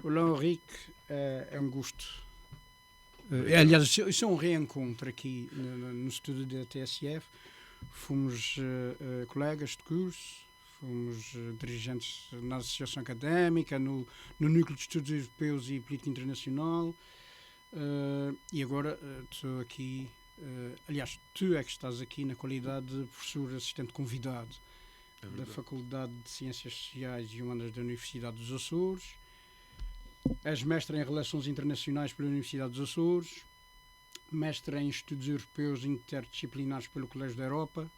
Olá, Henrique, é um gosto. Aliás, isso é um reencontro aqui no estúdio da TSF. Fomos colegas de curso, fomos dirigentes na Associação Académica, no Núcleo de Estudos Europeus e Política Internacional. E agora estou aqui. Aliás, tu é que estás aqui na qualidade de professor assistente convidado da Faculdade de Ciências Sociais e Humanas da Universidade dos Açores. És mestre em Relações Internacionais pela Universidade dos Açores, mestre em Estudos Europeus Interdisciplinares pelo Colégio da Europa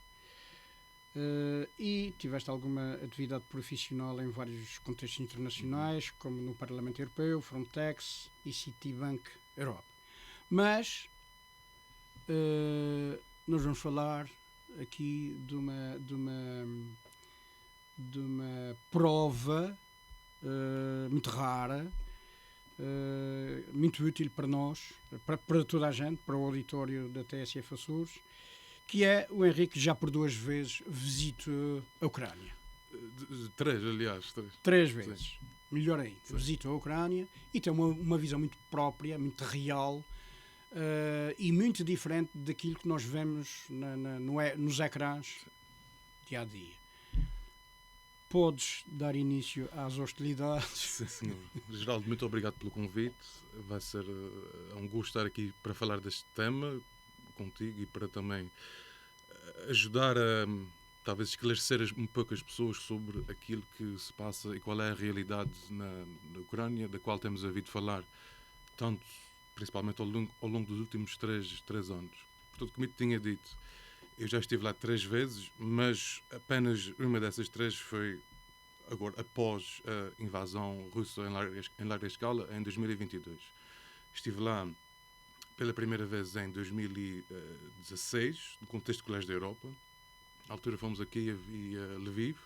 e tiveste alguma atividade profissional em vários contextos internacionais, como no Parlamento Europeu, Frontex e Citibank Europe. Mas nós vamos falar aqui de uma prova muito rara, muito útil para nós, para toda a gente, para o auditório da TSF Açores, que é o Henrique já por 2 vezes visitou a Ucrânia. 3, aliás. 3 vezes. Sim. Melhor ainda. Sim. Visitou a Ucrânia e tem uma visão muito própria, muito real e muito diferente daquilo que nós vemos nos ecrãs dia a dia. Podes dar início às hostilidades. Sim, senhor. Geraldo, muito obrigado pelo convite. Vai ser um gosto estar aqui para falar deste tema contigo e para também ajudar a talvez esclarecer um pouco as pessoas sobre aquilo que se passa e qual é a realidade na Ucrânia, da qual temos ouvido falar tanto, principalmente ao longo dos últimos 3 anos. Portanto, como eu te tinha dito, eu já estive lá 3 vezes, mas apenas uma dessas 3 foi agora após a invasão russa em larga escala, em 2022. Estive lá pela primeira vez em 2016, no contexto do Colégio da Europa. Na altura fomos a Kiev e a Lviv.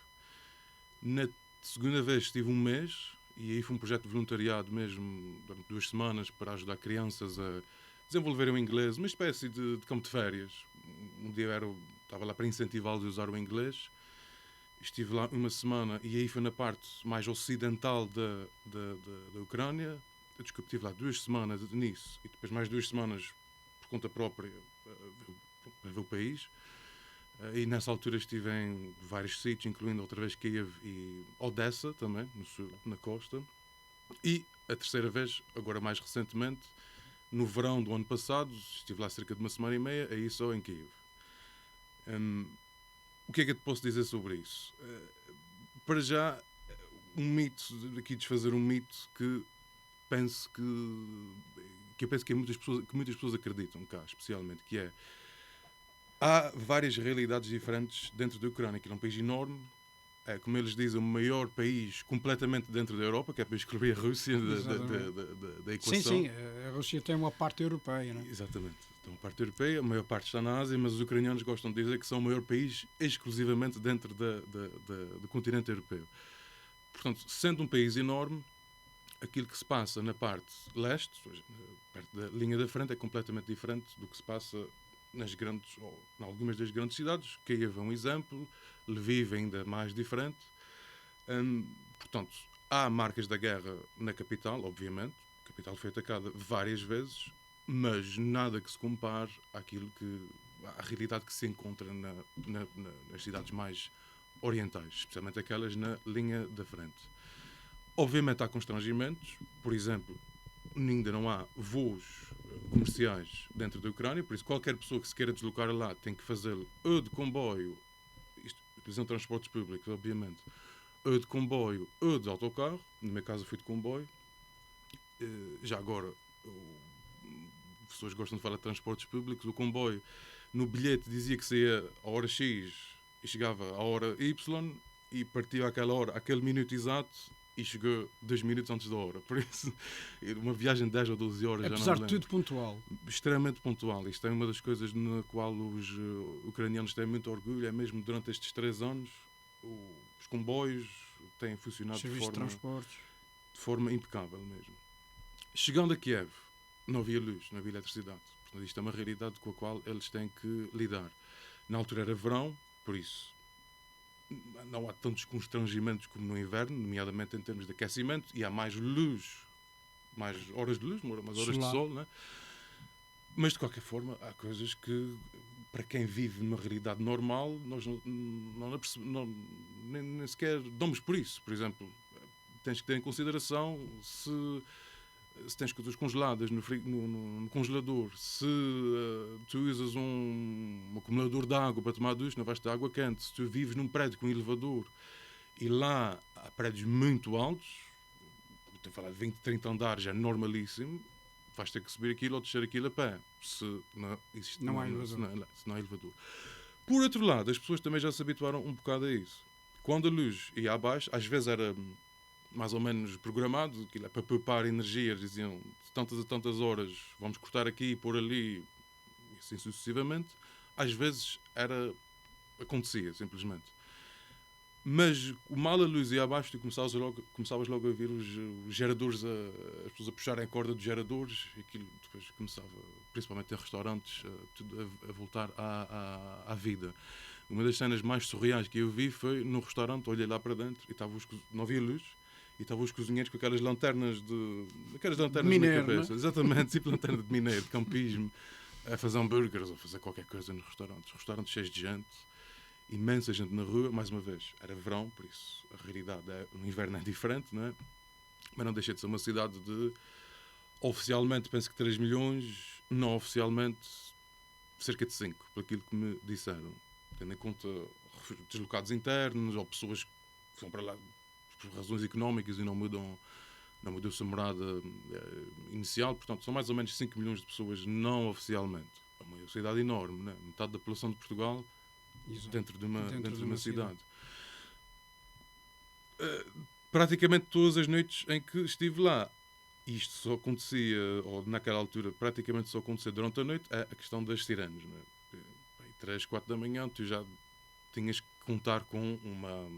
Na segunda vez estive 1 mês, e aí foi um projeto de voluntariado mesmo, durante 2 semanas, para ajudar crianças a desenvolverem o inglês, uma espécie de campo de férias. Um dia estava lá para incentivá-los a usar o inglês. Estive lá 1 semana e aí foi na parte mais ocidental da Ucrânia. Desculpe, estive lá 2 semanas nisso e depois mais 2 semanas por conta própria para ver o país. E nessa altura estive em vários sítios, incluindo outra vez Kiev e Odessa também, no sul, na costa. E a terceira vez, agora mais recentemente, no verão do ano passado, estive lá cerca de 1 semana e meia, aí só em Kiev. O que é que eu te posso dizer sobre isso? Para já, um mito, aqui desfazer um mito que eu penso que muitas pessoas acreditam cá, especialmente, que é: há várias realidades diferentes dentro da Ucrânia, que é um país enorme, é, como eles dizem, o maior país completamente dentro da Europa, que é para excluir a Rússia da equação. Sim, a Rússia tem uma parte europeia, não é? Exatamente, tem uma parte europeia, a maior parte está na Ásia, mas os ucranianos gostam de dizer que são o maior país exclusivamente dentro do continente europeu. Portanto, sendo um país enorme, aquilo que se passa na parte leste, perto da linha da frente, é completamente diferente do que se passa nas grandes, ou em algumas das grandes cidades. Kiev é um exemplo, Lviv ainda mais diferente. Portanto, há marcas da guerra na capital, obviamente. A capital foi atacada várias vezes, mas nada que se compare à realidade que se encontra nas cidades mais orientais, especialmente aquelas na linha da frente. Obviamente há constrangimentos, por exemplo, ainda não há voos comerciais dentro da Ucrânia, por isso qualquer pessoa que se queira deslocar lá tem que fazê-lo ou de comboio, utilizando transportes públicos, obviamente, ou de comboio ou de autocarro. No meu caso fui de comboio. Já agora, as pessoas gostam de falar de transportes públicos. O comboio, no bilhete dizia que saía a hora X e chegava à hora Y e partia àquela hora, aquele minuto exato, e chegou 2 minutos antes da hora. Por isso, uma viagem de 10 ou 12 horas, apesar já não me de tudo pontual. Extremamente pontual. Isto é uma das coisas na qual os ucranianos têm muito orgulho. É mesmo durante estes 3 anos os comboios têm funcionado de forma impecável mesmo. Chegando a Kiev, não havia luz, não havia eletricidade. Portanto, isto é uma realidade com a qual eles têm que lidar. Na altura era verão, por isso não há tantos constrangimentos como no inverno, nomeadamente em termos de aquecimento, e há mais luz mais horas de luz, mais horas de Solar. sol, né? Mas de qualquer forma há coisas que, para quem vive numa realidade normal, nós nem sequer damos por isso. Por exemplo, tens que ter em consideração se tens coisas congeladas no congelador, se tu usas um acumulador de água para tomar ducha, não vais ter água quente, se tu vives num prédio com um elevador e lá há prédios muito altos, estou a falar de 20, 30 andares, é normalíssimo, vais ter que subir aquilo ou descer aquilo a pé, se não existe, Não há elevador. se não há elevador. Por outro lado, as pessoas também já se habituaram um bocado a isso. Quando a luz ia abaixo, às vezes era mais ou menos programado, aquilo é para poupar energia, diziam de tantas a tantas horas vamos cortar aqui e pôr ali, e assim sucessivamente. Às vezes acontecia, simplesmente. Mas o mal a luz ia abaixo e começavas logo a ver os geradores, as pessoas a puxarem a corda dos geradores, e aquilo depois começava, principalmente em restaurantes, tudo a voltar à vida. Uma das cenas mais surreais que eu vi foi no restaurante, olhei lá para dentro e não havia luz, e estavam os cozinheiros com aquelas lanternas mineiro, na cabeça. né? Exatamente, tipo lanterna de mineiro, de campismo, a fazer hambúrgueres ou fazer qualquer coisa nos restaurantes. Restaurantes cheios de gente, imensa gente na rua. Mais uma vez, era verão, por isso a realidade no inverno é diferente, não é? Mas não deixa de ser uma cidade de, oficialmente, penso que 3 milhões, não oficialmente, cerca de 5, por aquilo que me disseram. Tendo em conta deslocados internos ou pessoas que vão para lá por razões económicas e não mudam a sua morada inicial. Portanto, são mais ou menos 5 milhões de pessoas não oficialmente. É uma cidade enorme, né? Metade da população de Portugal. Exato. Dentro de uma cidade. Praticamente todas as noites em que estive lá, isto só acontecia, ou naquela altura, praticamente só acontecia durante a noite, é a questão das sirenes. Né? 3, 4 da manhã, tu já tinhas que contar com uma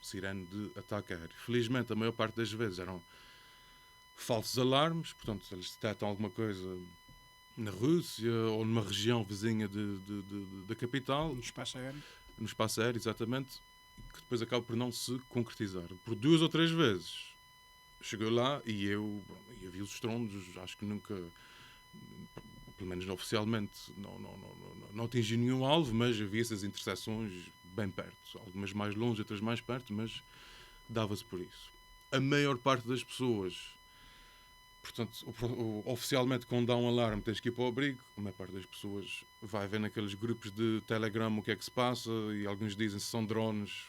sirene de ataque aéreo. Felizmente, a maior parte das vezes eram falsos alarmes, portanto, se eles detectam alguma coisa na Rússia ou numa região vizinha da capital. No espaço aéreo, exatamente, que depois acaba por não se concretizar. Por 2 ou 3 vezes chegou lá e eu vi os estrondos, acho que nunca, pelo menos oficialmente, não atingi nenhum alvo, mas havia essas interseções bem perto. Algumas mais longe, outras mais perto, mas dava-se por isso. A maior parte das pessoas, portanto, oficialmente, quando dá um alarme, tens que ir para o abrigo. A maior parte das pessoas vai ver naqueles grupos de Telegram o que é que se passa, e alguns dizem se são drones.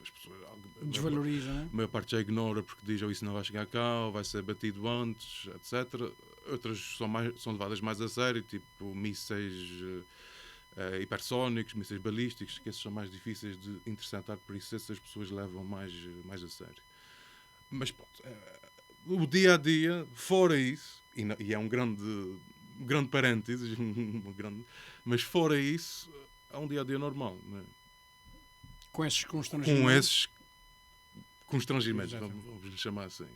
As pessoas, Desvaloriza, né? a maior parte já ignora porque diz ou isso não vai chegar cá, ou vai ser batido antes, etc. Outras são levadas mais a sério, tipo mísseis hipersónicos, mísseis balísticos, que esses são mais difíceis de interceptar, por isso essas pessoas levam mais a sério. Mas pronto, o dia a dia, fora isso, e é um grande parênteses, mas fora isso, é um dia a dia normal, não é? Com esses constrangimentos. Com esses constrangimentos, vamos lhe chamar assim.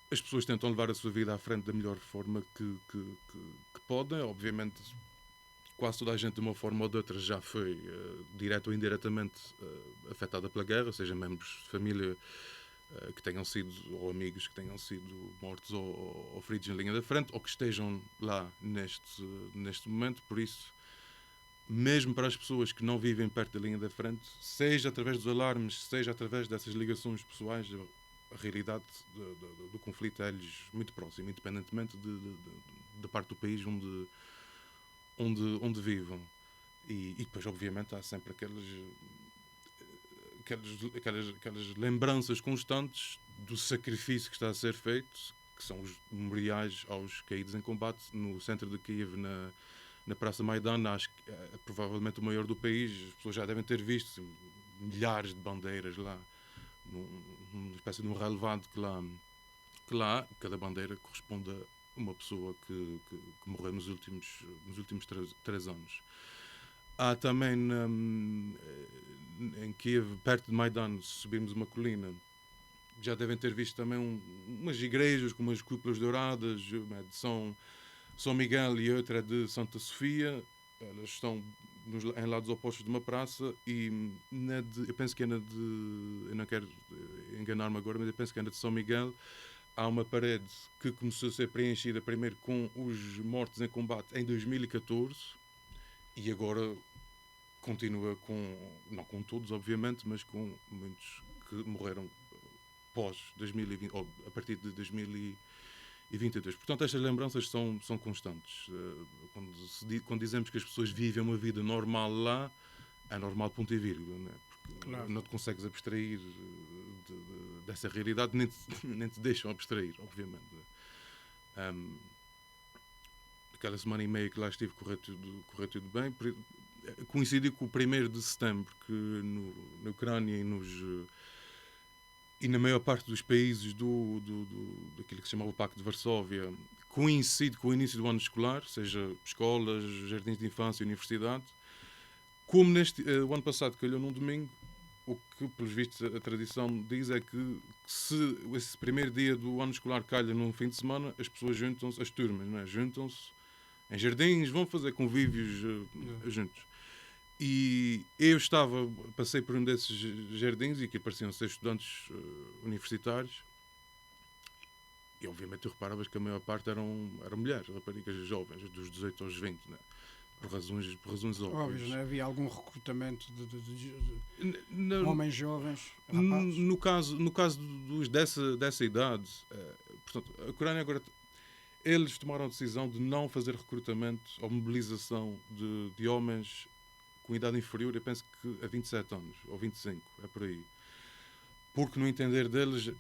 As pessoas tentam levar a sua vida à frente da melhor forma que podem. Obviamente, quase toda a gente, de uma forma ou de outra, já foi, direto ou indiretamente, afetada pela guerra, seja membros de família que tenham sido, ou amigos que tenham sido mortos ou feridos na linha da frente, ou que estejam lá neste momento. Por isso, mesmo para as pessoas que não vivem perto da linha da frente, seja através dos alarmes, seja através dessas ligações pessoais, a realidade do conflito é-lhes muito próxima, independentemente da parte do país onde vivam. E depois, obviamente, há sempre aquelas lembranças constantes do sacrifício que está a ser feito, que são os memoriais aos caídos em combate no centro de Kiev, na Praça Maidan. Acho que é provavelmente o maior do país. As pessoas já devem ter visto milhares de bandeiras lá, uma espécie de um relevado que lá cada bandeira corresponde a uma pessoa que morreu nos últimos 3 anos. Há também em Kiev, perto de Maidan, subimos uma colina, já devem ter visto também umas igrejas com umas cúpulas douradas, uma de São Miguel e outra de Santa Sofia. Elas estão em lados opostos de uma praça e eu penso que é eu não quero enganar-me agora, mas eu penso que é na de São Miguel. Há uma parede que começou a ser preenchida primeiro com os mortos em combate em 2014 e agora continua não com todos, obviamente, mas com muitos que morreram pós 2020, ou a partir de 2022. Portanto, estas lembranças são constantes. Quando dizemos que as pessoas vivem uma vida normal lá, é normal ponto e vírgula, não é? Porque Claro. não te consegues abstrair dessa realidade, nem te deixam abstrair, obviamente. Aquela semana e meia que lá estive, correu tudo bem. Coincidiu com o 1º de setembro, que na Ucrânia e na maior parte dos países daquilo que se chamava o Pacto de Varsóvia, coincide com o início do ano escolar, seja escolas, jardins de infância, universidade. Como o ano passado calhou num domingo, o que, pelos vistos, a tradição diz é que se esse primeiro dia do ano escolar calha num fim de semana, as pessoas juntam-se, as turmas, não é? Juntam-se em jardins, vão fazer convívios juntos. E eu passei por um desses jardins e que pareciam ser estudantes universitários e obviamente tu reparavas que a maior parte eram mulheres, raparigas jovens, dos 18 aos 20, né? Por razões óbvias. Óbvio, não é? Havia algum recrutamento de homens jovens, rapazes? No caso dessa idade, portanto, a Ucrânia agora, eles tomaram a decisão de não fazer recrutamento ou mobilização de homens com idade inferior, eu penso que a 27 anos, ou 25, é por aí. Porque, no entender deles,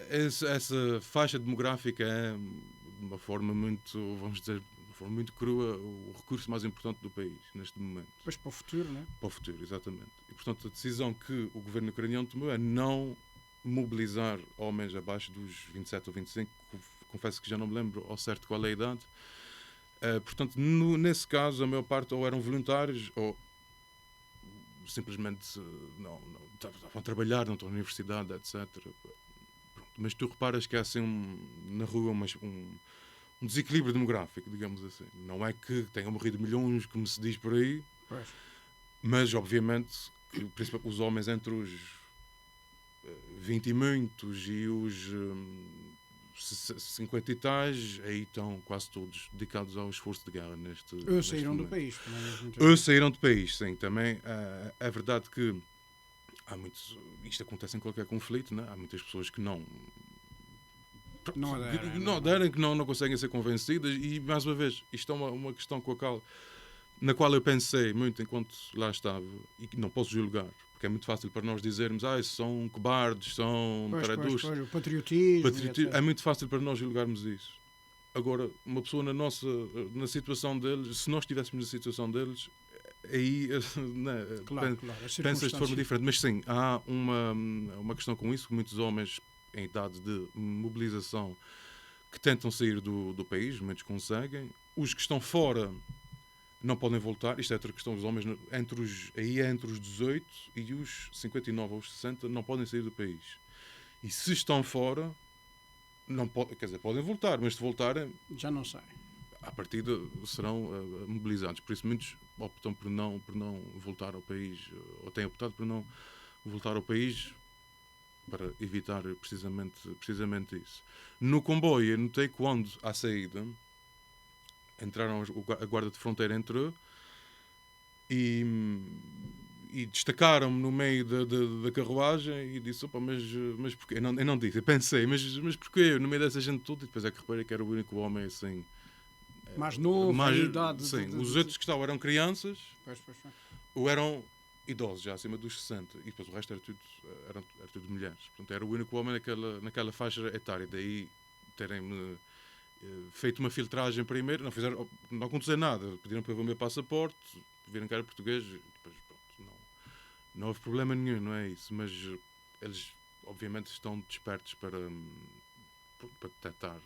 essa faixa demográfica é, de uma forma muito, vamos dizer, de uma forma muito crua, o recurso mais importante do país, neste momento. Pois para o futuro, não é? Para o futuro, exatamente. E, portanto, a decisão que o governo ucraniano tomou é não mobilizar homens abaixo dos 27 ou 25, confesso que já não me lembro ao certo qual é a idade. Portanto, nesse caso, a maior parte ou eram voluntários ou simplesmente não estavam a trabalhar, não estão na universidade, etc. Pronto. Mas tu reparas que há assim na rua um desequilíbrio demográfico, digamos assim. Não é que tenham morrido milhões, como se diz por aí, pois. Mas obviamente que principalmente os homens entre os 20 e muitos e os 50 e tais, aí estão quase todos dedicados ao esforço de guerra Ou saíram do país. Ou saíram do país, sim. Também é verdade que há muitos, isto acontece em qualquer conflito, né? Há muitas pessoas que não aderem, que não conseguem ser convencidas e, mais uma vez, isto é uma questão na qual eu pensei muito enquanto lá estava e que não posso julgar. Porque é muito fácil para nós dizermos são cobardes, são traidores. O patriotismo. É muito fácil para nós julgarmos isso. Agora, uma pessoa na situação deles, se nós estivéssemos na situação deles, aí claro, pensas de forma diferente. Mas sim, há uma questão com isso, que muitos homens em idade de mobilização que tentam sair do país, muitos conseguem. Os que estão fora não podem voltar, isto é outra questão, os homens entre os 18 e os 59 ou os 60 não podem sair do país. E se estão fora, podem voltar, mas se voltarem... Já não sei. À partida serão mobilizados, por isso muitos optam por não voltar ao país, ou têm optado por não voltar ao país para evitar precisamente isso. No comboio, eu notei que quando à saída entraram, a guarda de fronteira entrou e destacaram-me no meio da carruagem e disse, mas porquê? Eu não disse, eu pensei, mas porquê? No meio dessa gente toda, e depois é que reparei que era o único homem assim... Mais novo, a idade... Sim, os outros que estavam eram crianças, pois. Ou eram idosos, já acima dos 60, e depois o resto era tudo mulheres. Portanto, era o único homem naquela faixa etária, daí terem-me... feito uma filtragem primeiro, não aconteceu nada, pediram para eu ver o meu passaporte, viram que era português, depois pronto, não houve problema nenhum, não é isso, mas eles obviamente estão despertos para detectar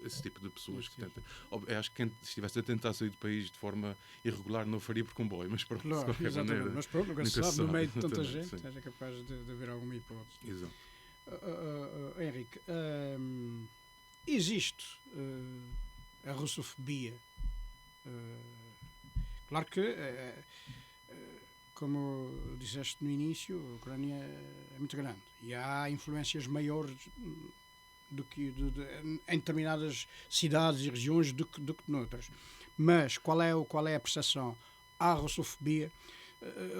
esse tipo de pessoas que tentam. Eu acho que quem estivesse a tentar sair do país de forma irregular não faria por comboio, mas pronto, claro, de qualquer maneira. Mas pronto, nunca se sabe, no meio de tanta gente, sim. seja capaz de haver alguma hipótese. Exato. Henrique, existe a russofobia. Claro que, como disseste no início, a Ucrânia é muito grande e há influências maiores do que em determinadas cidades e regiões do que noutras. Mas qual é a percepção? Há russofobia.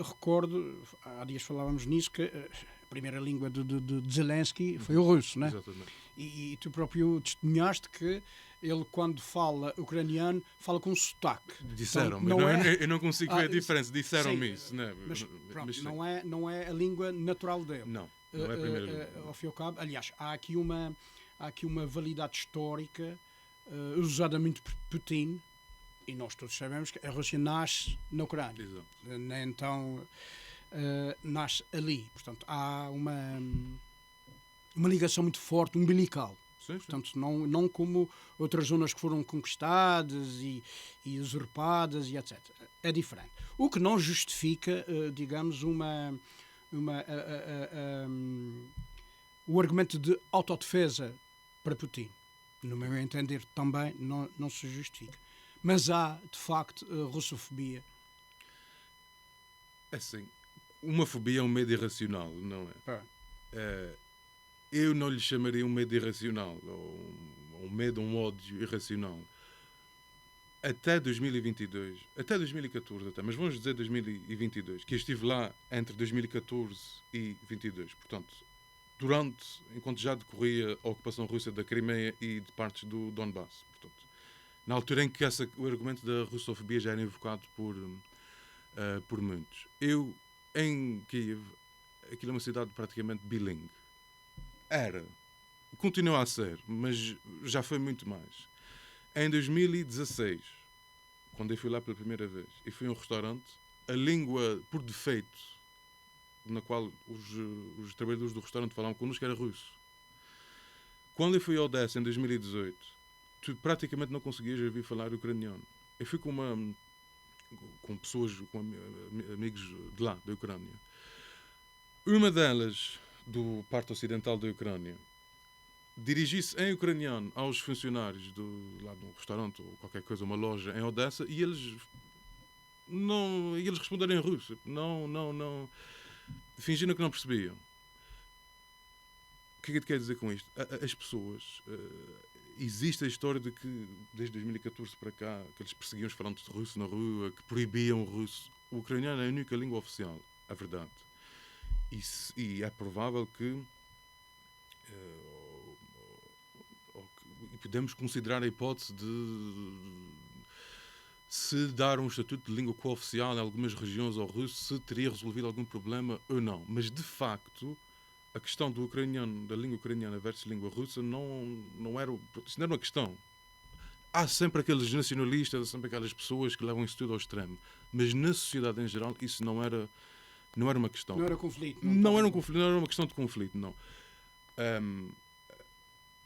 Recordo, há dias falávamos nisso, que a primeira língua de Zelensky foi o russo, né? Exatamente. E tu próprio testemunhaste que ele, quando fala ucraniano, fala com sotaque. Disseram-me, então, eu não consigo ver a diferença, disseram-me isso. Né? Mas pronto, não é a língua natural dele. Não é a primeira língua. Ao fim e ao cabo, aliás, há aqui uma validade histórica usada muito por Putin, e nós todos sabemos que a Rússia nasce na Ucrânia. Exato. Então, nasce ali. Portanto, há uma ligação muito forte, umbilical. Sim. Portanto, não como outras zonas que foram conquistadas e usurpadas e etc. É diferente. O que não justifica, digamos, o argumento de autodefesa para Putin. No meu entender, também não se justifica. Mas há, de facto, russofobia. Assim, uma fobia é um medo irracional, não é? Eu não lhe chamaria um medo irracional, ou um medo, um ódio irracional. Até 2022, até 2014 até, mas vamos dizer 2022, que eu estive lá entre 2014 e 2022. Portanto, enquanto já decorria a ocupação russa da Crimeia e de partes do Donbass. Portanto, na altura em que o argumento da russofobia já era invocado por muitos. Eu, em Kiev, aquilo é uma cidade praticamente bilingue. Era. Continua a ser, mas já foi muito mais. Em 2016, quando eu fui lá pela primeira vez, e fui a um restaurante, a língua, por defeito, na qual os trabalhadores do restaurante falavam connosco, era russo. Quando eu fui a Odessa, em 2018, tu praticamente não conseguias ouvir falar ucraniano. Eu fui com pessoas, com amigos de lá, da Ucrânia. Uma delas, do parte ocidental da Ucrânia, dirigi-se em ucraniano aos funcionários lá de um restaurante ou qualquer coisa, uma loja em Odessa, e eles responderam em russo. Não. Fingiram que não percebiam. O que é que te quer dizer com isto? As pessoas... existe a história de que, desde 2014 para cá, que eles perseguiam os falantes de russo na rua, que proibiam o russo. O ucraniano é a única língua oficial, é verdade. E é provável que podemos considerar a hipótese de se dar um estatuto de língua cooficial em algumas regiões ao russo, se teria resolvido algum problema ou não. Mas, de facto, a questão do ucraniano, da língua ucraniana versus língua russa, isso não era uma questão. Há sempre aqueles nacionalistas, há sempre aquelas pessoas que levam isso tudo ao extremo. Mas, na sociedade em geral, isso não era uma questão. Não era conflito. Não era uma questão de conflito, não.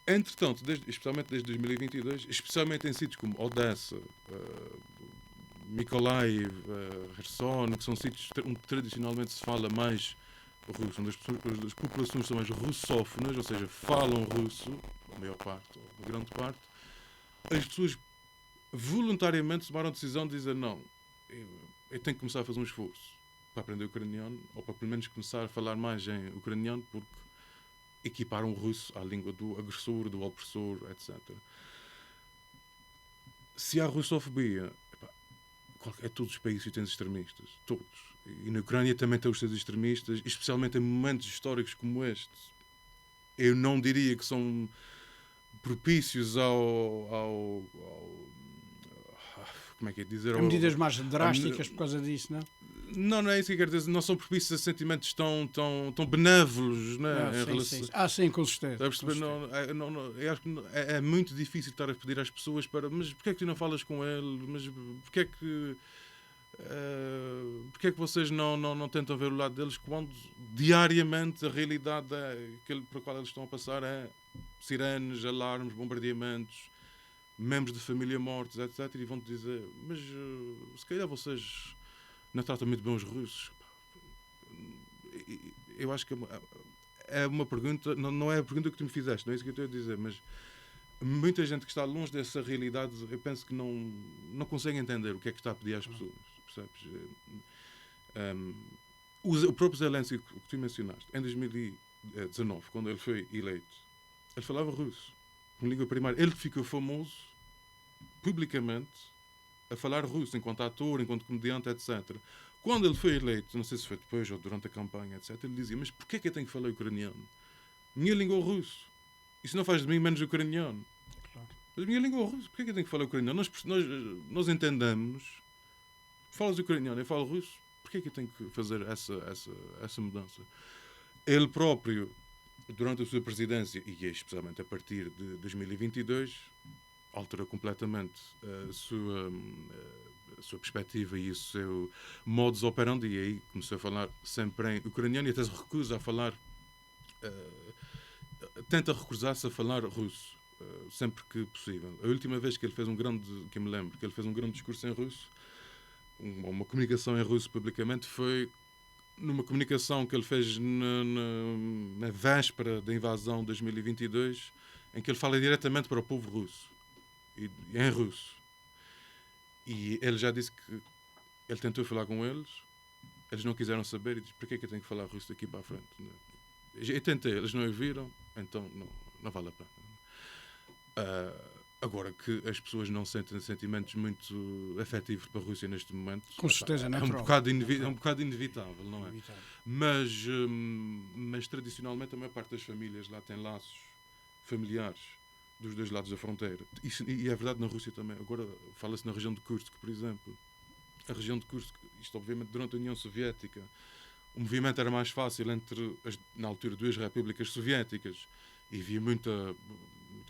Entretanto, especialmente desde 2022, especialmente em sítios como Odessa, Mykolaiv, Kherson, que são sítios onde tradicionalmente se fala mais russo, onde as populações são mais russófonas, ou seja, falam russo, a maior parte, ou a grande parte, as pessoas voluntariamente tomaram a decisão de dizer não, eu tenho que começar a fazer um esforço para aprender ucraniano, ou para pelo menos começar a falar mais em ucraniano, porque equiparam o russo à língua do agressor, do opressor, etc. Se há russofobia, todos os países têm extremistas, todos. E na Ucrânia também tem os seus extremistas, especialmente em momentos históricos como este. Eu não diria que são propícios como é que é dizer? Há medidas mais drásticas por causa disso, não? Não é isso que eu quero dizer. Não são propícios a sentimentos tão benévolos, né? Sim, com certeza. Eu acho que é muito difícil estar a pedir às pessoas mas porquê é que tu não falas com ele? Mas porquê é que vocês não tentam ver o lado deles quando diariamente a realidade por qual eles estão a passar é sirenes, alarmes, bombardeamentos, membros de família mortos, etc. E vão-te dizer, mas se calhar vocês não tratam muito bem os russos. Eu acho que é uma pergunta, não é a pergunta que tu me fizeste, não é isso que eu estou a dizer, mas muita gente que está longe dessa realidade, eu penso que não consegue entender o que é que está a pedir às pessoas. percebes? O próprio Zelensky, que tu mencionaste, em 2019, quando ele foi eleito, ele falava russo, como língua primária. Ele ficou famoso, publicamente, a falar russo, enquanto ator, enquanto comediante, etc. Quando ele foi eleito, não sei se foi depois ou durante a campanha, etc., ele dizia, mas porquê é que eu tenho que falar ucraniano? Minha língua é o russo. Isso não faz de mim menos ucraniano. Claro. Mas minha língua é o russo. Porquê é que eu tenho que falar ucraniano? Nós entendemos. Falas ucraniano, eu falo russo. Porquê é que eu tenho que fazer essa mudança? Ele próprio, durante a sua presidência, e especialmente a partir de 2022, alterou completamente a sua perspectiva e o seu modus operandi, e aí começou a falar sempre em ucraniano e até se recusa a falar, tenta recusar-se a falar russo, sempre que possível. A última vez que ele fez que eu me lembro, que ele fez um grande discurso em russo, uma comunicação em russo publicamente, foi numa comunicação que ele fez na véspera da invasão de 2022, em que ele fala diretamente para o povo russo, em russo. E ele já disse que ele tentou falar com eles não quiseram saber e disse, por que é que eu tenho que falar russo daqui para a frente? Eu tentei, eles não ouviram, então não vale a pena. Agora que as pessoas não sentem sentimentos muito afetivos para a Rússia neste momento, Com certeza, é natural. um bocado inevitável, não é? Mas tradicionalmente a maior parte das famílias lá tem laços familiares dos dois lados da fronteira. E é verdade na Rússia também. Agora fala-se na região de Kursk, por exemplo. A região de Kursk, isto obviamente durante a União Soviética, o movimento era mais fácil entre, na altura, duas repúblicas soviéticas e havia muita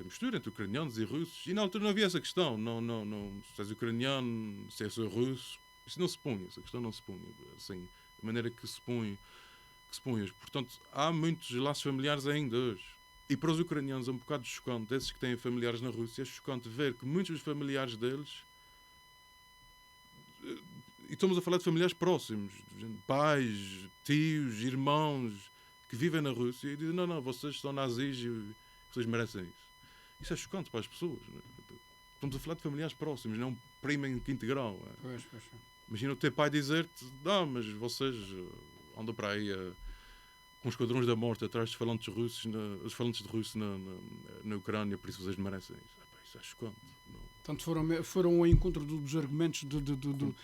mistura entre ucranianos e russos. E na altura não havia essa questão. Não, se és ucraniano, se és russo, isso não se punha. Essa questão não se punha. Assim, da maneira que se punha. Portanto, há muitos laços familiares ainda hoje. E para os ucranianos é um bocado chocante, esses que têm familiares na Rússia, é chocante ver que muitos dos familiares deles, e estamos a falar de familiares próximos, pais, tios, irmãos, que vivem na Rússia e dizem, não, vocês são nazis e vocês merecem isso. Isso é chocante para as pessoas. Não é? Estamos a falar de familiares próximos, não é um primo em quinto grau. É? Pois. Imagina o teu pai dizer-te, mas vocês andam para aí com os esquadrões da morte atrás dos falantes russos, os falantes de russo na Ucrânia, por isso vocês merecem isso. Isso é chocante. Não. Portanto, foram ao encontro dos argumentos de Putin,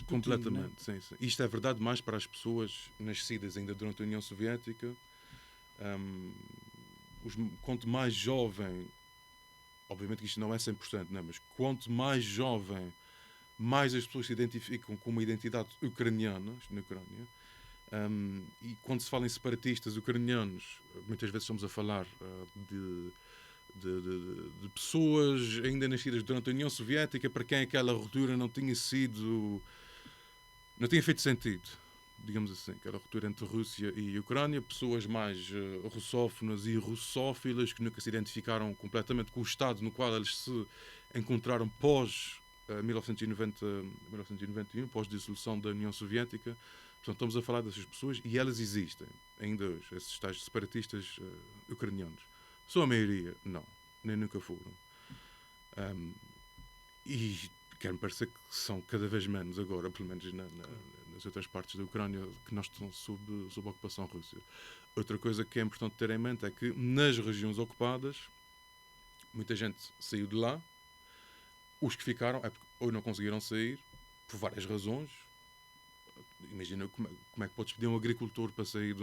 completamente, né? sim. Isto é verdade mais para as pessoas nascidas ainda durante a União Soviética. Quanto mais jovem, obviamente que isto não é 100%, né? Mas quanto mais jovem, mais as pessoas se identificam com uma identidade ucraniana na Ucrânia. E quando se fala em separatistas ucranianos, muitas vezes estamos a falar de pessoas ainda nascidas durante a União Soviética para quem aquela ruptura não tinha feito sentido, digamos assim, aquela ruptura entre Rússia e Ucrânia, pessoas mais russófonas e russófilas que nunca se identificaram completamente com o Estado no qual eles se encontraram pós 1991, pós dissolução da União Soviética. Portanto, estamos a falar dessas pessoas e elas existem ainda hoje, esses tais separatistas ucranianos. São a maioria? Não. Nem nunca foram. E quer-me parecer que são cada vez menos agora, pelo menos nas outras partes da Ucrânia, que nós estamos sob ocupação russa. Outra coisa que é importante ter em mente é que nas regiões ocupadas, muita gente saiu de lá. Os que ficaram ou não conseguiram sair, por várias razões. Imagina como é que podes pedir a um agricultor para sair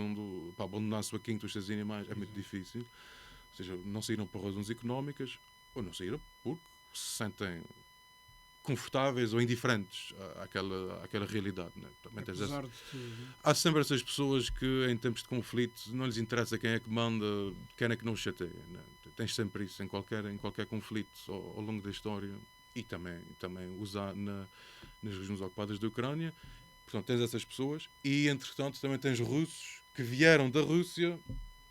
para abandonar a sua quinta, os seus animais, é muito difícil. Ou seja, não saíram por razões económicas ou não saíram porque se sentem confortáveis ou indiferentes àquela realidade. Né? Há sempre essas pessoas que em tempos de conflito não lhes interessa quem é que manda, quem é que não os chateia. Né? Tens sempre isso em qualquer conflito ao longo da história e também usar nas regiões ocupadas da Ucrânia. Portanto, tens essas pessoas e, entretanto, também tens russos que vieram da Rússia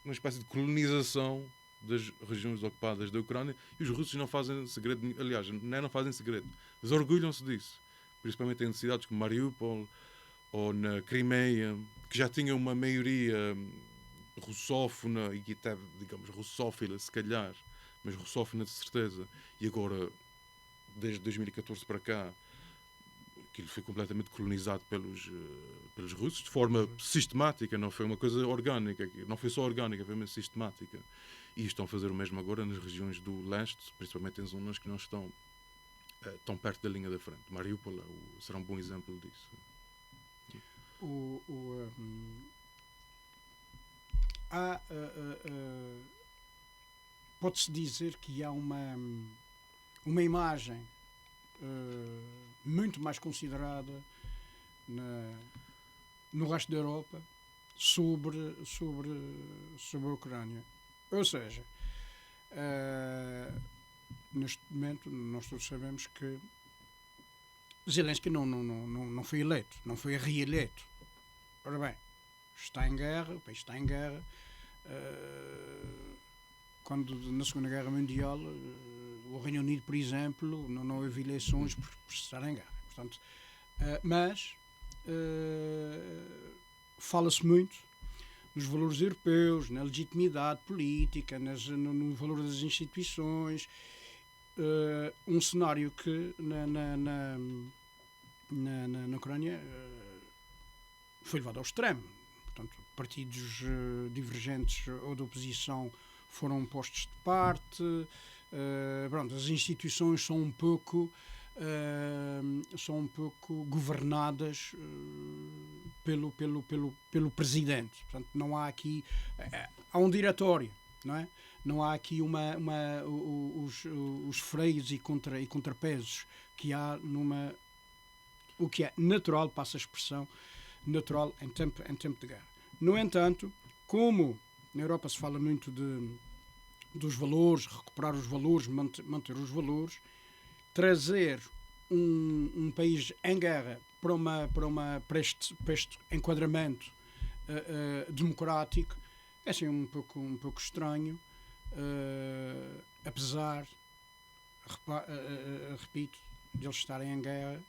numa espécie de colonização das regiões ocupadas da Ucrânia e os russos não fazem segredo, aliás, não fazem segredo, eles orgulham-se disso, principalmente em cidades como Mariupol ou na Crimeia, que já tinham uma maioria russófona e até, digamos, russófila, se calhar, mas russófona de certeza, e agora, desde 2014 para cá, aquilo foi completamente colonizado pelos russos, de forma sistemática, não foi uma coisa orgânica, não foi só orgânica, foi mesmo sistemática. E estão a fazer o mesmo agora nas regiões do leste, principalmente em zonas que não estão tão perto da linha da frente. Mariupol será um bom exemplo disso. Pode-se dizer que há uma imagem muito mais considerada no resto da Europa sobre a Ucrânia. Ou seja, neste momento nós todos sabemos que Zelensky não foi eleito, não foi reeleito. Ora bem, está em guerra, o país está em guerra. Quando na Segunda Guerra Mundial o Reino Unido, por exemplo, não houve eleições por estar em guerra. Portanto, mas fala-se muito nos valores europeus, na legitimidade política, no valor das instituições. Um cenário que na Ucrânia foi levado ao extremo. Portanto, partidos divergentes ou de oposição foram postos de parte. Pronto, as instituições são um pouco governadas pelo presidente. Portanto, não há aqui há um diretório, não é? Não há aqui os freios e contrapesos que há o que é natural, passa a expressão, natural em tempo de guerra. No entanto, como na Europa se fala muito dos valores, recuperar os valores, manter os valores, trazer um país em guerra para este enquadramento democrático é assim um pouco estranho, apesar, repito, de eles estarem em guerra,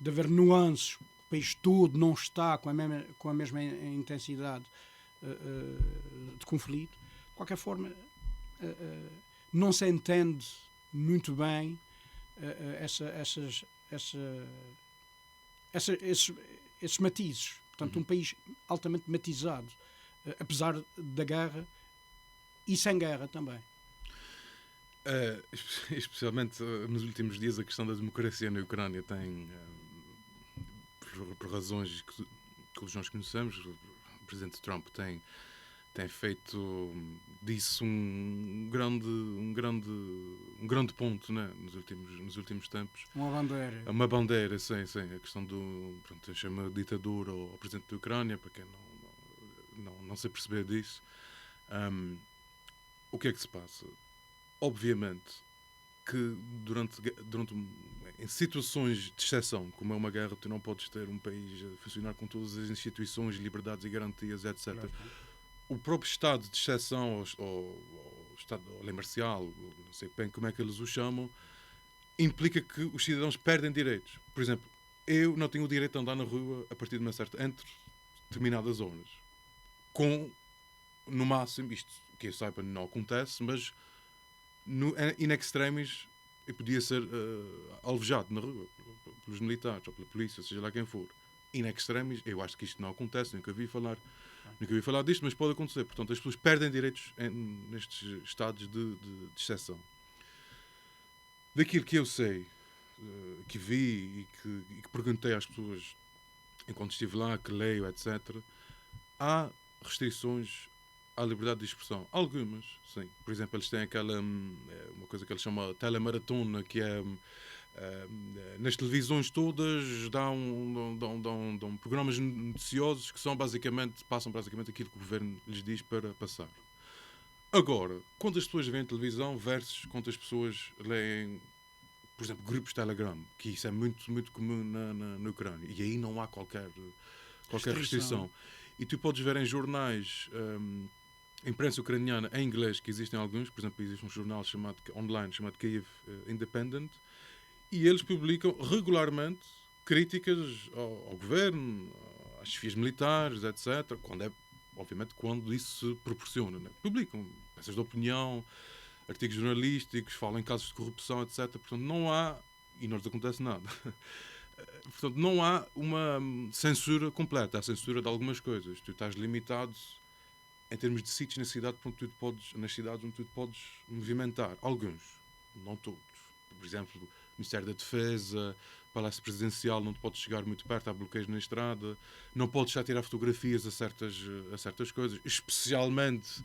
de haver nuances, o país todo não está com a mesma intensidade de conflito. De qualquer forma, não se entende muito bem esses matizes. Portanto, um país altamente matizado, apesar da guerra e sem guerra também. Especialmente nos últimos dias, a questão da democracia na Ucrânia tem, por razões que todos nós conhecemos, o presidente Trump tem feito disso um grande ponto, né, nos últimos tempos. Uma bandeira, sim. A questão pronto, chama de ditadura ao presidente da Ucrânia, para quem não se perceber disso. O que é que se passa? Obviamente que em situações de exceção, como é uma guerra, tu não podes ter um país a funcionar com todas as instituições, liberdades e garantias, etc. Claro. O próprio estado de exceção, ou estado de lei marcial, não sei bem como é que eles o chamam, implica que os cidadãos perdem direitos. Por exemplo, eu não tenho o direito de andar na rua a partir de uma certa, entre determinadas zonas. No máximo, isto que eu saiba não acontece, mas in extremis eu podia ser alvejado na rua pelos militares ou pela polícia, seja lá quem for. In extremis, eu acho que isto não acontece, nunca vi falar disto, mas pode acontecer. Portanto, as pessoas perdem direitos nestes estados de exceção. Daquilo que eu sei, que vi e que perguntei às pessoas enquanto estive lá, que leio, etc., há restrições à liberdade de expressão. Algumas, sim. Por exemplo, eles têm uma coisa que eles chamam de telemaratona, que é nas televisões todas dão programas noticiosos que passam basicamente aquilo que o governo lhes diz para passar. Agora, quantas pessoas veem televisão versus quantas pessoas leem, por exemplo, grupos de Telegram, que isso é muito, muito comum na Ucrânia, e aí não há qualquer restrição. E tu podes ver em jornais, imprensa ucraniana em inglês, que existem alguns, por exemplo, existe um jornal online chamado Kyiv Independent, e eles publicam regularmente críticas ao governo, às chefias militares, etc., obviamente quando isso se proporciona. Né? Publicam peças de opinião, artigos jornalísticos, falam em casos de corrupção, etc. Portanto, não há, e não lhes acontece nada, Portanto, não há uma censura completa, há censura de algumas coisas. Tu estás limitado em termos de sítios na cidade nas cidades onde tu te podes movimentar. Alguns, não todos. Por exemplo, o Ministério da Defesa, Palácio Presidencial, não te podes chegar muito perto, há bloqueios na estrada, não podes já tirar fotografias a certas coisas, especialmente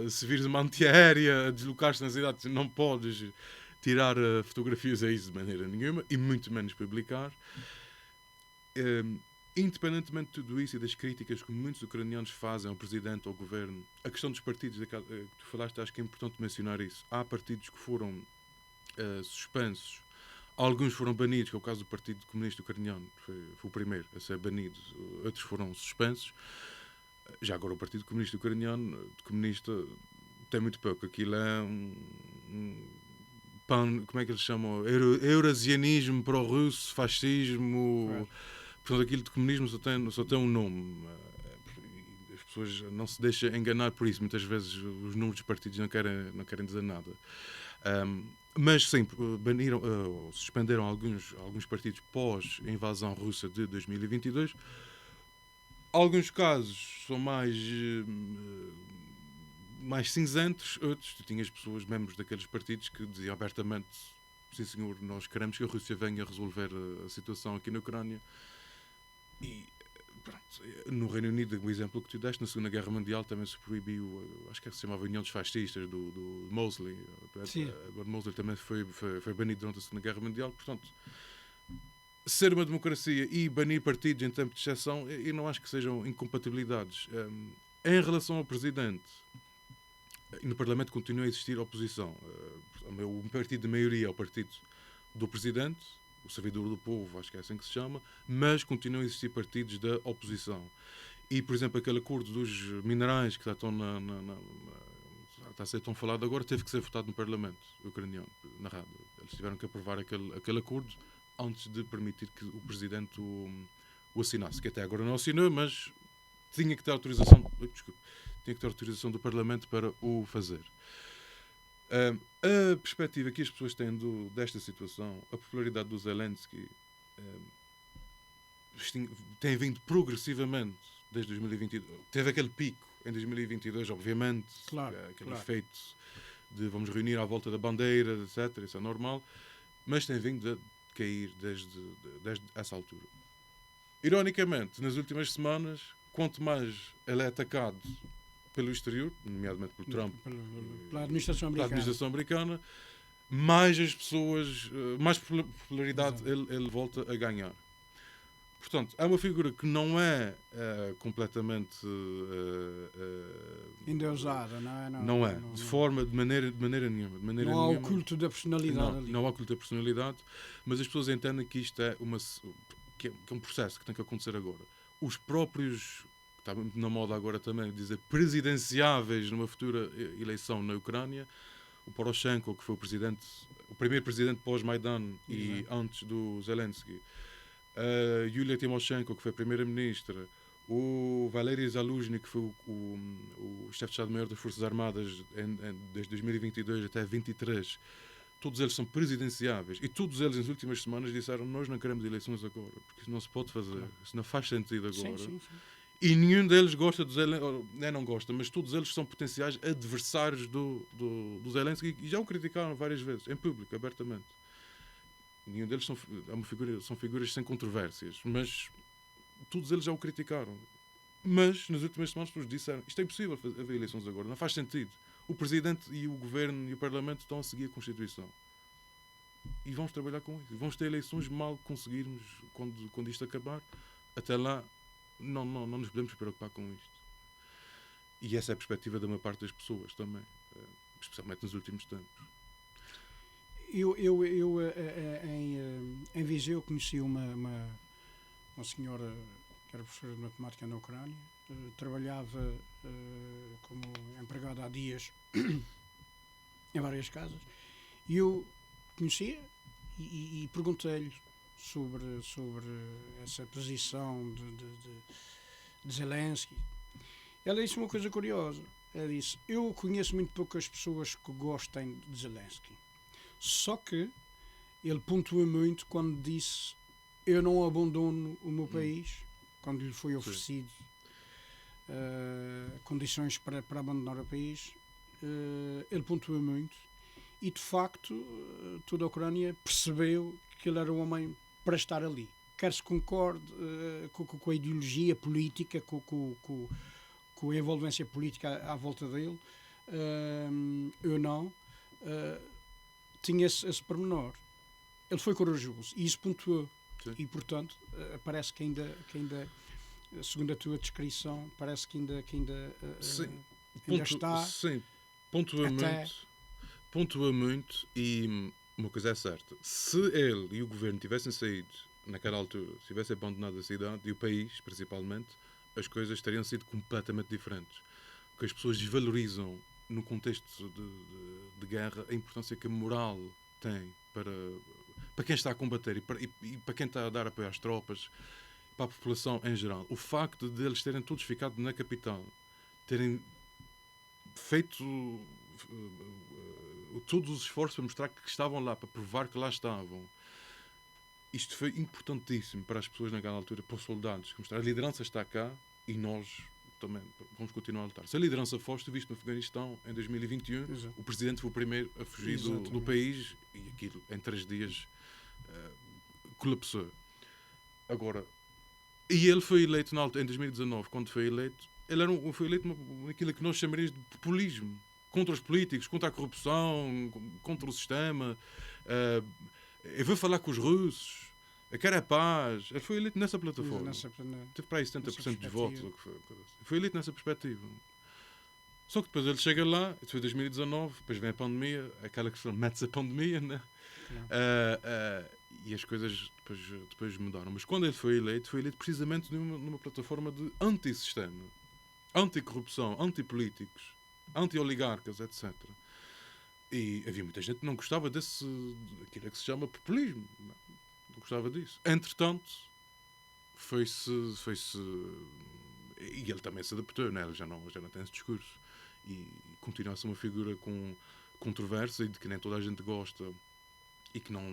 se vires uma antiaérea, deslocar-te na cidade, não podes tirar fotografias a isso de maneira nenhuma, e muito menos publicar. Independentemente de tudo isso e das críticas que muitos ucranianos fazem ao presidente, ao governo, a questão dos partidos, que tu falaste, acho que é importante mencionar isso. Há partidos que foram suspensos, alguns foram banidos, que é o caso do Partido Comunista Ucraniano, foi o primeiro a ser banido, outros foram suspensos. Já agora o Partido Comunista Ucraniano, comunista, tem muito pouco. Aquilo é como é que eles chamam? Eurasianismo pró-russo, fascismo. Portanto, aquilo de comunismo só tem um nome. As pessoas não se deixam enganar por isso. Muitas vezes os números dos partidos não querem dizer nada. Mas sim, baniram, suspenderam alguns partidos pós-invasão russa de 2022. Alguns casos são mais cinzentos, outros, tu tinhas pessoas, membros daqueles partidos, que diziam abertamente: sim senhor, nós queremos que a Rússia venha resolver a situação aqui na Ucrânia. E pronto, no Reino Unido, o exemplo que tu deste, na Segunda Guerra Mundial também se proibiu, acho que se chamava União dos Fascistas, do Mosley. Agora Mosley também foi banido durante a Segunda Guerra Mundial. Portanto, ser uma democracia e banir partidos em tempo de exceção, eu não acho que sejam incompatibilidades. Em relação ao presidente, no Parlamento continua a existir oposição. O partido de maioria é o partido do presidente, o servidor do povo, acho que é assim que se chama, mas continuam a existir partidos da oposição. E, por exemplo, aquele acordo dos minerais que está a ser tão falado agora, teve que ser votado no Parlamento ucraniano, na rádio. Eles tiveram que aprovar aquele acordo antes de permitir que o presidente o assinasse, que até agora não assinou, mas tinha que ter autorização do Parlamento para o fazer. A perspectiva que as pessoas têm desta situação, a popularidade do Zelensky tem vindo progressivamente desde 2022. Teve aquele pico em 2022, obviamente, claro. Efeito de vamos reunir à volta da bandeira, etc. Isso é normal, mas tem vindo a cair desde essa altura. Ironicamente, nas últimas semanas, quanto mais ele é atacado pelo exterior, nomeadamente por Trump, pela administração americana, mais as pessoas, mais popularidade ele volta a ganhar. Portanto, é uma figura que não é completamente endeusada, não é. De maneira nenhuma. Não há o culto da personalidade ali. Não há o culto da personalidade, mas as pessoas entendem que isto é que é um processo que tem que acontecer agora. Os próprios, está muito na moda agora também, dizer presidenciáveis numa futura eleição na Ucrânia, o Poroshenko, que foi o primeiro presidente pós-Maidan e antes do Zelensky, Yulia Tymoshenko, que foi a primeira-ministra, o Valery Zaluzhny, que foi o chefe de Estado-Maior das Forças Armadas desde 2022 até 2023, todos eles são presidenciáveis e todos eles nas últimas semanas disseram: nós não queremos eleições agora, porque isso não se pode fazer, isso não faz sentido agora. Sim. E nenhum deles gosta do Zelensky, não gosta, mas todos eles são potenciais adversários do Zelensky e já o criticaram várias vezes, em público, abertamente. Nenhum deles são figuras sem controvérsias, mas todos eles já o criticaram. Mas nas últimas semanas todos disseram: isto é impossível haver eleições agora, não faz sentido. O Presidente e o Governo e o Parlamento estão a seguir a Constituição. E vamos trabalhar com isso. Vamos ter eleições mal conseguirmos quando isto acabar. Até lá, não nos podemos preocupar com isto. E essa é a perspectiva da maior parte das pessoas também, especialmente nos últimos tempos. Eu em Viseu conheci uma senhora que era professora de matemática na Ucrânia, trabalhava como empregada há dias em várias casas, e eu conhecia e perguntei-lhe sobre essa posição de Zelensky. Ela disse uma coisa curiosa. Ela disse: eu conheço muito poucas pessoas que gostem de Zelensky. Só que ele pontuou muito quando disse eu não abandono o meu país, quando lhe foi oferecido condições para abandonar o país, ele pontuou muito e, de facto, toda a Ucrânia percebeu que ele era um homem para estar ali. Quer se concorde com a ideologia política, com a envolvência política à volta dele, eu não. Tinha esse pormenor. Ele foi corajoso e isso pontuou. Sim. E, portanto, parece que ainda, segundo a tua descrição, parece que ainda está. Sim, pontua muito e uma coisa é certa. Se ele e o governo tivessem saído naquela altura, se tivessem abandonado a cidade e o país, principalmente, as coisas teriam sido completamente diferentes. Porque as pessoas desvalorizam, no contexto de guerra, a importância que a moral tem para quem está a combater e para quem está a dar apoio às tropas, para a população em geral. O facto de eles terem todos ficado na capital, terem feito todos os esforços para mostrar que estavam lá, para provar que lá estavam, isto foi importantíssimo para as pessoas naquela altura, para os soldados, que mostrar a liderança está cá e nós também vamos continuar a lutar. Se a liderança foste, visto no Afeganistão em 2021, Exato. o presidente foi o primeiro a fugir do país e aquilo em 3 dias colapsou. Agora, e ele foi eleito em 2019, quando foi eleito, ele foi eleito naquilo que nós chamaríamos de populismo, contra os políticos, contra a corrupção, contra o sistema. Eu vou falar com os russos, eu quero a paz. Ele foi eleito nessa plataforma. Teve para aí 70% dos votos. Foi eleito nessa perspectiva. Só que depois ele chega lá, isso foi 2019, depois vem a pandemia, aquela questão, mete-se a pandemia, né? E as coisas depois mudaram. Mas quando ele foi eleito precisamente numa plataforma de antissistema, anticorrupção, antipolíticos, anti-oligarcas, etc. E havia muita gente que não gostava aquilo que se chama populismo. Não gostava disso. Entretanto, foi-se e ele também se adaptou, né? Ele já não tem esse discurso. E continua a ser uma figura com controvérsia e de que nem toda a gente gosta e que não,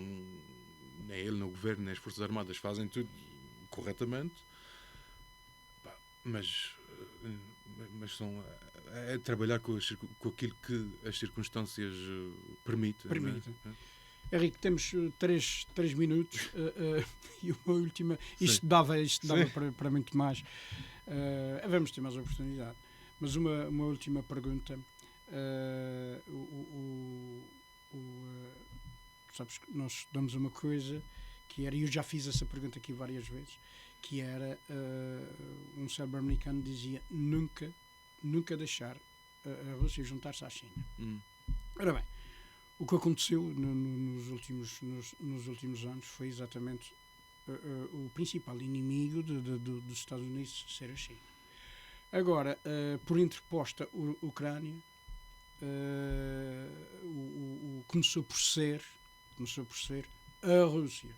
nem ele, nem o governo, nem as Forças Armadas fazem tudo corretamente, mas é trabalhar com aquilo que as circunstâncias permitem. Né? Henrique, temos 3 minutos e uma última. Isto dava para muito mais. Vamos ter mais oportunidade. Mas uma última pergunta. Sabes que nós estudamos uma coisa que era, e eu já fiz essa pergunta aqui várias vezes, que era, um célebre americano dizia nunca deixar a Rússia juntar-se à China. Ora bem, o que aconteceu nos últimos anos foi exatamente o principal inimigo dos Estados Unidos ser a China. Agora, por interposta Ucrânia, começou por ser a Rússia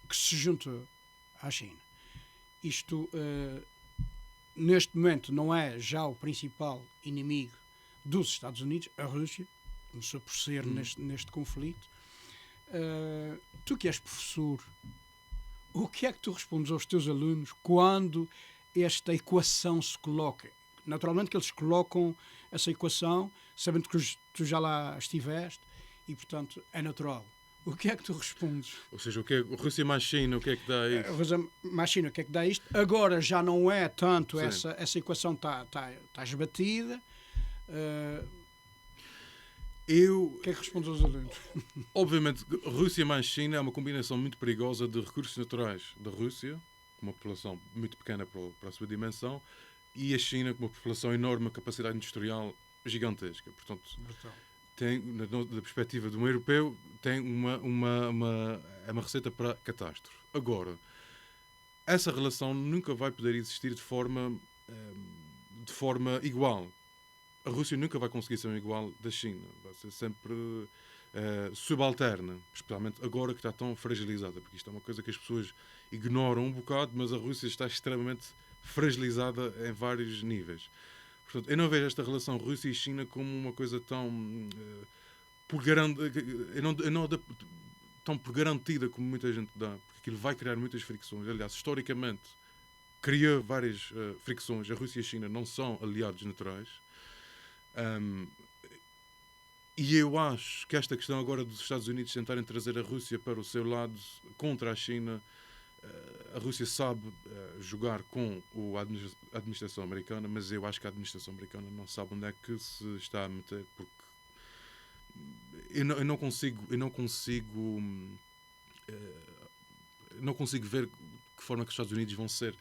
que se juntou à China. Isto, neste momento, não é já o principal inimigo dos Estados Unidos, a Rússia, começou por ser neste conflito. Tu que és professor, o que é que tu respondes aos teus alunos quando esta equação se coloca? Naturalmente que eles colocam essa equação, sabendo que tu já lá estiveste, e, portanto, é natural. O que é que tu respondes? Ou seja, a Rússia mais China, o que é que dá isto? A Rússia mais China, o que é que dá isto? Agora já não é tanto essa equação está esbatida. O que é que respondes aos alunos? Obviamente, Rússia mais China é uma combinação muito perigosa de recursos naturais da Rússia, com uma população muito pequena para a sua dimensão, e a China com uma população enorme, uma capacidade industrial gigantesca. Portanto, tem, da perspectiva de um europeu, tem uma receita para catástrofe. Agora, essa relação nunca vai poder existir de forma igual. A Rússia nunca vai conseguir ser igual da China. Vai ser sempre subalterna, especialmente agora que está tão fragilizada, porque isto é uma coisa que as pessoas ignoram um bocado, mas a Rússia está extremamente fragilizada em vários níveis. Portanto, eu não vejo esta relação Rússia e China como uma coisa tão tão por garantida como muita gente dá, aquilo vai criar muitas fricções. Aliás, historicamente, cria várias fricções. A Rússia e a China não são aliados naturais. E eu acho que esta questão agora dos Estados Unidos tentarem trazer a Rússia para o seu lado contra a China, a Rússia sabe jogar com a administração americana, mas eu acho que a administração americana não sabe onde é que se está a meter, porque eu não consigo ver de que forma que os Estados Unidos vão ser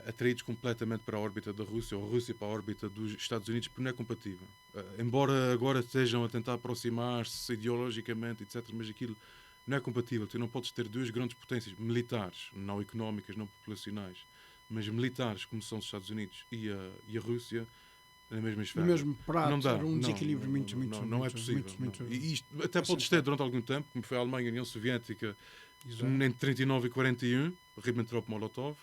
atraídos completamente para a órbita da Rússia, ou a Rússia para a órbita dos Estados Unidos, porque não é compatível. Embora agora estejam a tentar aproximar-se ideologicamente, etc., mas aquilo não é compatível. Tu não podes ter duas grandes potências militares, não económicas, não populacionais, mas militares, como são os Estados Unidos e a Rússia, na mesma esfera. No mesmo prato, não dá, era um desequilíbrio muito não é possível. E isto até pode ter durante algum tempo, como foi a Alemanha e a União Soviética, entre 39 e 41, Ribbentrop-Molotov,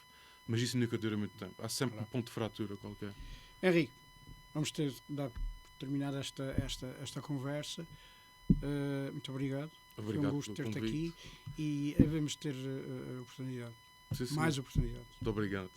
mas isso nunca dura muito tempo. Há sempre um ponto de fratura qualquer. Henrique, vamos ter de dar por terminada esta conversa. Muito obrigado. Foi um gosto ter-te aqui e devemos ter oportunidade. Sim, sim. Mais oportunidades. Muito obrigado.